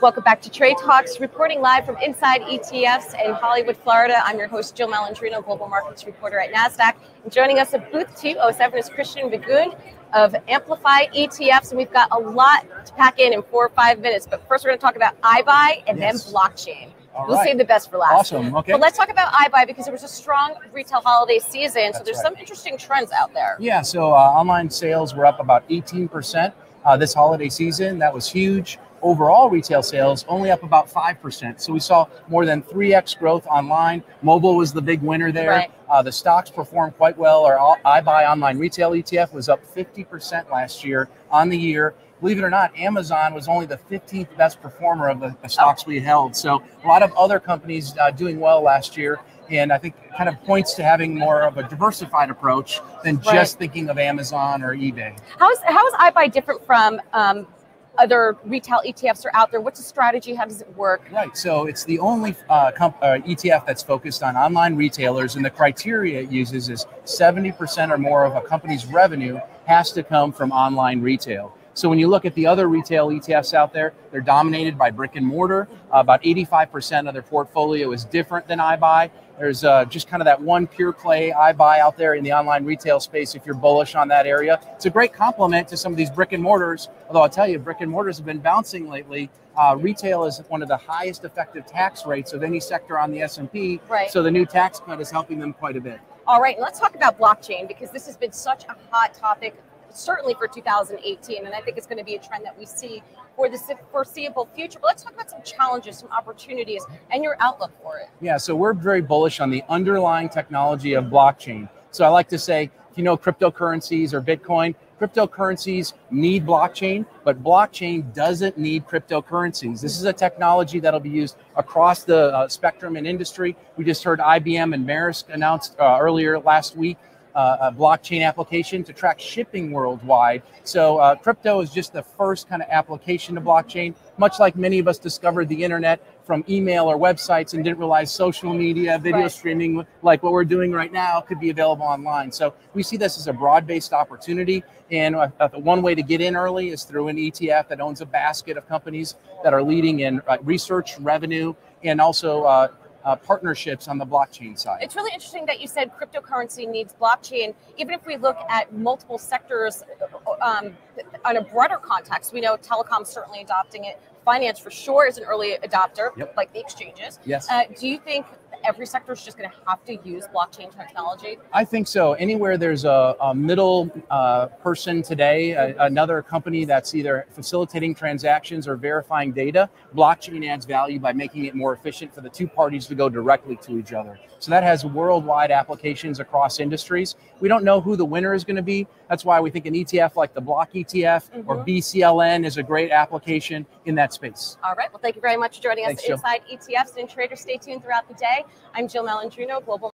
Welcome back to Trade Talks, reporting live from inside ETFs in Hollywood, Florida. I'm your host, Jill Malandrino, Global Markets Reporter at Nasdaq. And joining us at booth 207 is Christian Magoon of Amplify ETFs. And we've got a lot to pack in 4 or 5 minutes. But first, we're going to talk about IBUY and then blockchain. We'll save the best for last. Awesome. Okay. But let's talk about IBUY because it was a strong retail holiday season. So there's some interesting trends out there. Yeah. So online sales were up about 18% this holiday season. That was huge. Overall retail sales only up about 5%. So we saw more than 3x growth online. Mobile was the big winner there. Right. The stocks performed quite well. Our IBUY online retail ETF was up 50% last year on the year. Believe it or not, Amazon was only the 15th best performer of the stocks we held. So a lot of other companies doing well last year. And I think it kind of points to having more of a diversified approach than just thinking of Amazon or eBay. How is IBUY different from other retail ETFs are out there? What's the strategy? How does it work? Right. So it's the only ETF that's focused on online retailers, and the criteria it uses is 70% or more of a company's revenue has to come from online retail. So when you look at the other retail ETFs out there, they're dominated by brick and mortar. About 85% of their portfolio is different than IBUY. There's just kind of that one pure play IBUY out there in the online retail space if you're bullish on that area. It's a great complement to some of these brick and mortars, although I'll tell you, brick and mortars have been bouncing lately. Retail is one of the highest effective tax rates of any sector on the S&P, so the new tax cut is helping them quite a bit. All right, let's talk about blockchain because this has been such a hot topic, certainly for 2018, and I think it's going to be a trend that we see for the foreseeable future. But let's talk about some challenges, some opportunities, and your outlook for it. Yeah, so we're very bullish on the underlying technology of blockchain. So I like to say, if you know cryptocurrencies or Bitcoin, cryptocurrencies need blockchain, but blockchain doesn't need cryptocurrencies. This is a technology that'll be used across the spectrum in industry. We just heard IBM and Maersk announced earlier last week a blockchain application to track shipping worldwide. So crypto is just the first kind of application to blockchain, much like many of us discovered the internet from email or websites and didn't realize social media, video streaming, like what we're doing right now, could be available online. So we see this as a broad-based opportunity. And one way to get in early is through an ETF that owns a basket of companies that are leading in research, revenue, and also partnerships on the blockchain side. It's really interesting that you said cryptocurrency needs blockchain. Even if we look at multiple sectors on a broader context, we know telecom certainly adopting it. Finance for sure is an early adopter, like the exchanges. Yes. Do you think every sector is just going to have to use blockchain technology? I think so. Anywhere there's a middle person today, another company that's either facilitating transactions or verifying data, blockchain adds value by making it more efficient for the two parties to go directly to each other. So that has worldwide applications across industries. We don't know who the winner is going to be. That's why we think an ETF like the Block ETF or BCLN is a great application in that space. All right. Well, thank you very much for joining us inside ETFs and traders. Stay tuned throughout the day. I'm Jill Malandrino, Global